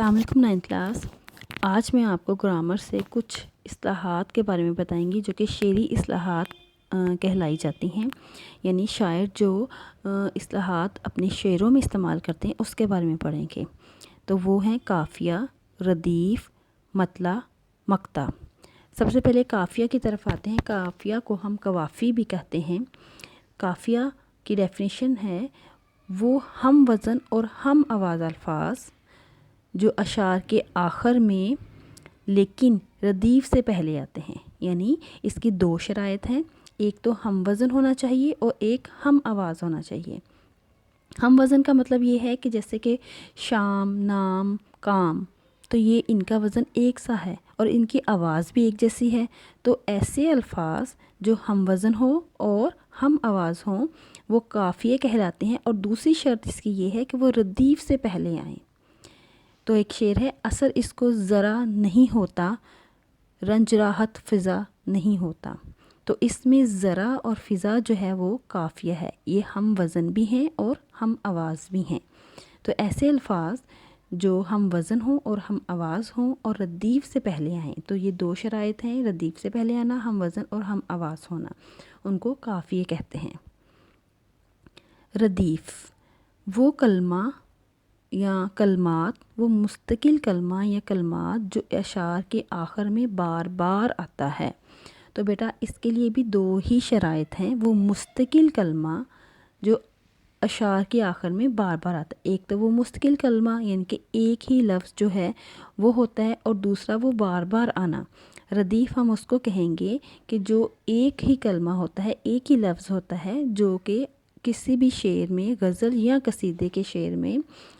السلام علیکم 9th class. آج میں آپ کو گرامر سے کچھ اصطلاحات کے بارے میں بتائیں گی جو کہ شعری اصطلاحات کہلائی جاتی ہیں، یعنی شاعر جو اصطلاحات اپنے شعروں میں استعمال کرتے ہیں اس کے بارے میں پڑھیں گے۔ تو وہ ہیں قافیہ، ردیف، مطلع، مقطع۔ سب سے پہلے قافیہ کی طرف آتے ہیں۔ قافیہ کو ہم قوافی بھی کہتے ہیں۔ قافیہ کی ڈیفینیشن ہے وہ ہم وزن اور ہم آواز الفاظ جو اشعار کے آخر میں لیکن ردیف سے پہلے آتے ہیں، یعنی اس کی دو شرائط ہیں، ایک تو ہم وزن ہونا چاہیے اور ایک ہم آواز ہونا چاہیے۔ ہم وزن کا مطلب یہ ہے کہ جیسے کہ شام، نام، کام، تو یہ ان کا وزن ایک سا ہے اور ان کی آواز بھی ایک جیسی ہے، تو ایسے الفاظ جو ہم وزن ہو اور ہم آواز ہوں وہ قافیے کہلاتے ہیں، اور دوسری شرط اس کی یہ ہے کہ وہ ردیف سے پہلے آئیں۔ تو ایک شعر ہے، اثر اس کو ذرا نہیں ہوتا، رنج راحت فضا نہیں ہوتا۔ تو اس میں ذرا اور فضا جو ہے وہ قافیہ ہے، یہ ہم وزن بھی ہیں اور ہم آواز بھی ہیں۔ تو ایسے الفاظ جو ہم وزن ہوں اور ہم آواز ہوں اور ردیف سے پہلے آئیں، تو یہ دو شرائط ہیں، ردیف سے پہلے آنا، ہم وزن اور ہم آواز ہونا، ان کو قافیے کہتے ہیں۔ ردیف وہ کلمہ یا کلمات، وہ مستقل کلمہ یا کلمات جو اشعار کے آخر میں بار بار آتا ہے۔ تو بیٹا اس کے لیے بھی دو ہی شرائط ہیں، وہ مستقل کلمہ جو اشعار کے آخر میں بار بار آتا ہے، ایک تو وہ مستقل کلمہ یعنی کہ ایک ہی لفظ جو ہے وہ ہوتا ہے، اور دوسرا وہ بار بار آنا۔ ردیف ہم اس کو کہیں گے کہ جو ایک ہی کلمہ ہوتا ہے، ایک ہی لفظ ہوتا ہے جو کہ کسی بھی شعر میں، غزل یا قصیدے کے شعر میں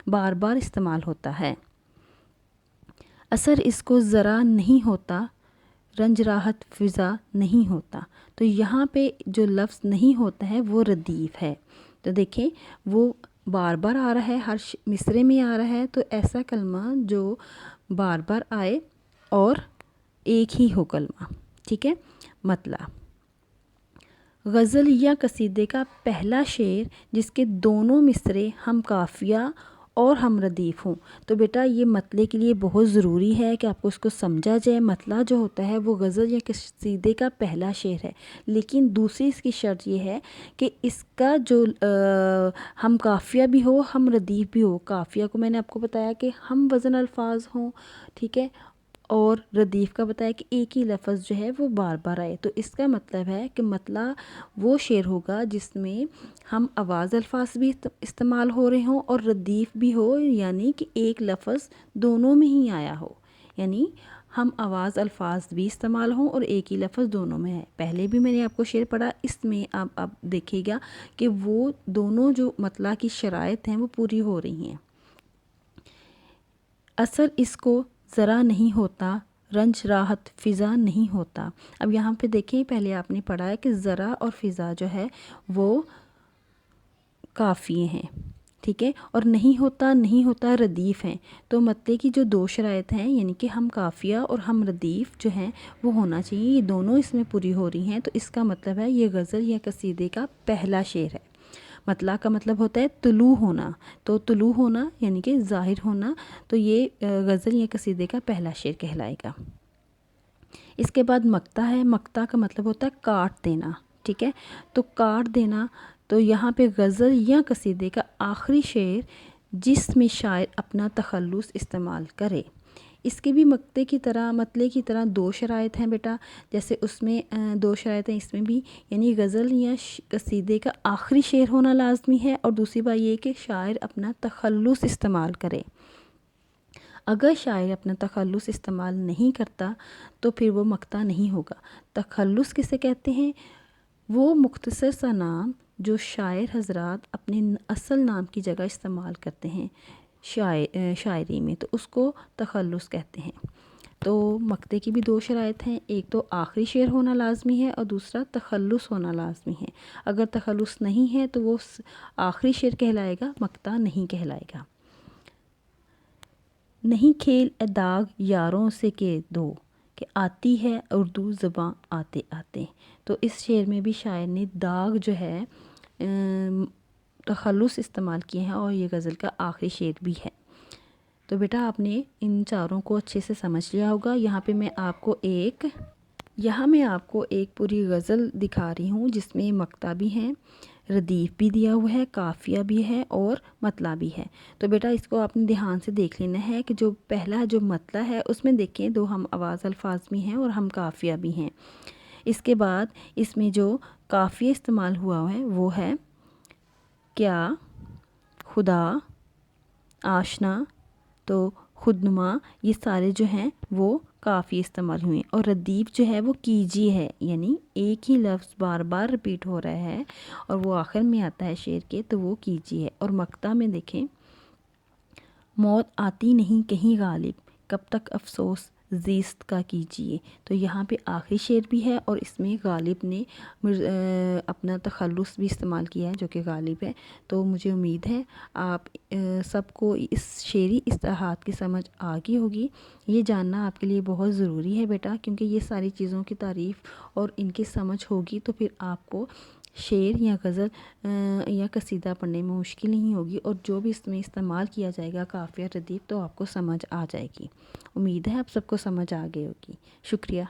بار بار استعمال ہوتا ہے۔ اثر اس کو ذرا نہیں ہوتا، رنج راحت فضا نہیں ہوتا۔ تو یہاں پہ جو لفظ نہیں ہوتا ہے وہ ردیف ہے۔ تو دیکھیں وہ بار بار آ رہا ہے، ہر مصرے میں آ رہا ہے، تو ایسا کلمہ جو بار بار آئے اور ایک ہی ہو کلمہ، ٹھیک ہے۔ مطلع غزل یا قصیدے کا پہلا شعر جس کے دونوں مصرے ہم قافیہ اور ہم ردیف ہوں۔ تو بیٹا یہ مطلع کے لیے بہت ضروری ہے کہ آپ کو اس کو سمجھا جائے۔ مطلع جو ہوتا ہے وہ غزل یا قصیدے کا پہلا شعر ہے، لیکن دوسری اس کی شرط یہ ہے کہ اس کا جو ہم قافیہ بھی ہو، ہم ردیف بھی ہو۔ قافیہ کو میں نے آپ کو بتایا کہ ہم وزن الفاظ ہوں، ٹھیک ہے، اور ردیف کا بتایا کہ ایک ہی لفظ جو ہے وہ بار بار آئے۔ تو اس کا مطلب ہے کہ مطلع وہ شعر ہوگا جس میں ہم آواز الفاظ بھی استعمال ہو رہے ہوں اور ردیف بھی ہو، یعنی کہ ایک لفظ دونوں میں ہی آیا ہو، یعنی ہم آواز الفاظ بھی استعمال ہوں اور ایک ہی لفظ دونوں میں ہے۔ پہلے بھی میں نے آپ کو شعر پڑھا، اس میں اب دیکھیے گا کہ وہ دونوں جو مطلع کی شرائط ہیں وہ پوری ہو رہی ہیں۔ اثر اس کو ذرا نہیں ہوتا، رنج راحت فضا نہیں ہوتا۔ اب یہاں پہ دیکھیں، پہلے آپ نے پڑھا ہے کہ ذرا اور فضا جو ہے وہ قافیے ہیں، ٹھیک ہے، اور نہیں ہوتا ردیف ہیں۔ تو مطلع کی جو دو شرائط ہیں، یعنی کہ ہم قافیہ اور ہم ردیف جو ہیں وہ ہونا چاہیے، یہ دونوں اس میں پوری ہو رہی ہیں، تو اس کا مطلب ہے یہ غزل یا قصیدے کا پہلا شعر ہے۔ مطلع کا مطلب ہوتا ہے طلوع ہونا، تو طلوع ہونا یعنی کہ ظاہر ہونا، تو یہ غزل یا قصیدے کا پہلا شعر کہلائے گا۔ اس کے بعد مقطع ہے۔ مقطع کا مطلب ہوتا ہے کاٹ دینا، ٹھیک ہے، تو کاٹ دینا، تو یہاں پہ غزل یا قصیدے کا آخری شعر جس میں شاعر اپنا تخلص استعمال کرے۔ اس کے بھی مطلع کی طرح دو شرائط ہیں بیٹا، جیسے اس میں دو شرائط ہیں اس میں بھی، یعنی غزل یا قصیدے کا آخری شعر ہونا لازمی ہے، اور دوسری بات یہ کہ شاعر اپنا تخلص استعمال کرے۔ اگر شاعر اپنا تخلص استعمال نہیں کرتا تو پھر وہ مقطع نہیں ہوگا۔ تخلص کسے کہتے ہیں؟ وہ مختصر سا نام جو شاعر حضرات اپنے اصل نام کی جگہ استعمال کرتے ہیں شاعری میں، تو اس کو تخلص کہتے ہیں۔ تو مقطع کی بھی دو شرائط ہیں، ایک تو آخری شعر ہونا لازمی ہے اور دوسرا تخلص ہونا لازمی ہے۔ اگر تخلص نہیں ہے تو وہ آخری شعر کہلائے گا، مقطع نہیں کہلائے گا۔ نہیں کھیل اے داغ یاروں سے کہ دو، کہ آتی ہے اردو زباں آتے آتے۔ تو اس شعر میں بھی شاعر نے داغ جو ہے تخلص استعمال کیے ہیں، اور یہ غزل کا آخری شعر بھی ہے۔ تو بیٹا آپ نے ان چاروں کو اچھے سے سمجھ لیا ہوگا۔ یہاں پہ میں آپ کو ایک پوری غزل دکھا رہی ہوں جس میں مقطع بھی ہیں، ردیف بھی دیا ہوا ہے، قافیہ بھی ہے اور مطلع بھی ہے۔ تو بیٹا اس کو آپ نے دھیان سے دیکھ لینا ہے کہ جو پہلا جو مطلع ہے اس میں دیکھیں دو ہم آواز الفاظ بھی ہیں اور ہم قافیہ بھی ہیں۔ اس کے بعد اس میں جو قافیہ استعمال ہوا ہے وہ ہے کیا، خدا، آشنا، تو خودنما، یہ سارے جو ہیں وہ قافیے استعمال ہوئے ہیں۔ اور ردیف جو ہے وہ کیجیے ہے، یعنی ایک ہی لفظ بار بار رپیٹ ہو رہا ہے اور وہ آخر میں آتا ہے شعر کے، تو وہ کیجیے ہے۔ اور مقطع میں دیکھیں موت آتی نہیں کہیں غالب، کب تک افسوس زیست کا کیجیے، تو یہاں پہ آخری شعر بھی ہے اور اس میں غالب نے اپنا تخلص بھی استعمال کیا ہے جو کہ غالب ہے۔ تو مجھے امید ہے آپ سب کو اس شعری اصطلاحات کی سمجھ آ گئی ہوگی۔ یہ جاننا آپ کے لیے بہت ضروری ہے بیٹا، کیونکہ یہ ساری چیزوں کی تعریف اور ان کی سمجھ ہوگی تو پھر آپ کو شعر یا غزل یا قصیدہ پڑھنے میں مشکل نہیں ہوگی، اور جو بھی اس میں استعمال کیا جائے گا قافیہ ردیف تو آپ کو سمجھ آ جائے گی۔ امید ہے آپ سب کو سمجھ آ گئی ہوگی۔ شکریہ۔